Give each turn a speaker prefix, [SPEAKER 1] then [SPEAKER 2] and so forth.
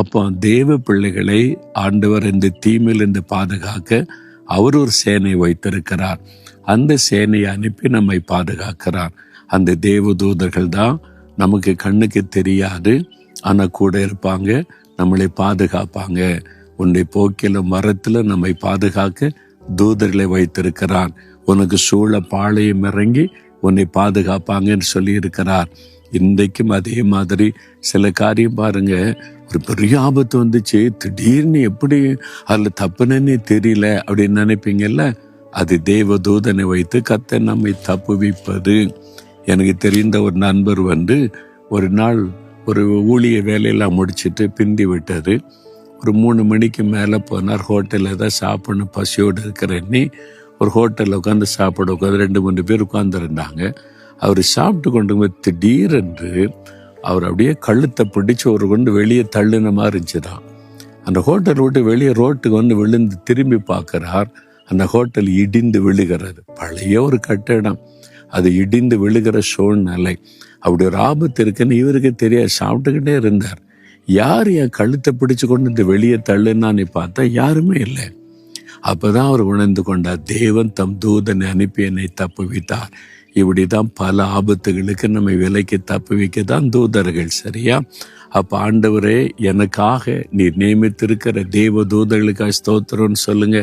[SPEAKER 1] அப்போ தேவ பிள்ளைகளை ஆண்டவர் இந்த தீமையிலிருந்து பாதுகாக்க அவர் ஒரு சேனை வைத்திருக்கிறார். அந்த சேனையை அனுப்பி நம்மை பாதுகாக்கிறார். அந்த தேவ தூதர்கள் தான் நமக்கு கண்ணுக்கு தெரியாது, ஆனால் கூட இருப்பாங்க, நம்மளை பாதுகாப்பாங்க. உன்னை போக்கில மரத்துல நம்மை பாதுகாக்க தூதர்களை வைத்திருக்கிறார். உனக்கு சூழ பாளையம் இறங்கி உன்னை பாதுகாப்பாங்கன்னு சொல்லி இருக்கிறார். இன்றைக்கும் அதே மாதிரி சில காரியம் பாருங்க, ஒரு பெரிய ஆபத்து வந்துச்சு, திடீர்னு எப்படி அதில் தப்புனே தெரியல அப்படின்னு நினைப்பீங்கல்ல, அது தேவ தூதனை வைத்து கர்த்தர் நம்மை தப்புவிப்பது. எனக்கு தெரிந்த ஒரு நண்பர் ஒரு நாள் ஒரு ஊழிய வேலையெல்லாம் முடிச்சுட்டு பிந்தி விட்டது. ஒரு 3 மணிக்கு மேலே போனார். ஹோட்டலில் தான் சாப்பிடணும், பசியோடு இருக்கிறேன்னு ஒரு ஹோட்டலில் உட்காந்து சாப்பிட உட்காந்து 2-3 பேர் உட்காந்துருந்தாங்க. அவர் சாப்பிட்டு கொண்டு போய் திடீரென்று அவர் அப்படியே கழுத்தை பிடிச்சி ஒரு கொண்டு வெளியே தள்ளுன மாதிரி இருந்துச்சுதான். அந்த ஹோட்டல் விட்டு வெளியே ரோட்டுக்கு விழுந்து திரும்பி பார்க்குறார். அந்த ஹோட்டல் இடிந்து விழுகிறது. பழைய ஒரு கட்டிடம், அது இடிந்து விழுகிற சூழ்நிலை. அப்படி ஒரு ஆபத்து இருக்குன்னு இவருக்கு தெரியாது. சாப்பிட்டுக்கிட்டே இருந்தார். யார் என் கழுத்தை பிடிச்சு கொண்டு இந்த வெளியே தள்ளுனான்னு பார்த்தா யாருமே இல்லை. அப்பதான் அவர் உணர்ந்து கொண்டார், தேவன் தம் தூதனை அனுப்பி என்னை தப்புவித்தார். இப்படிதான் பல ஆபத்துகளுக்கு நம்மை விலைக்கு தப்புவிக்க தான் தூதர்கள். சரியா? அப்ப ஆண்டவரே, எனக்காக நீர் நியமித்திருக்கிற தேவ தூதர்களுக்காக ஸ்தோத்திரம்னு சொல்லுங்க.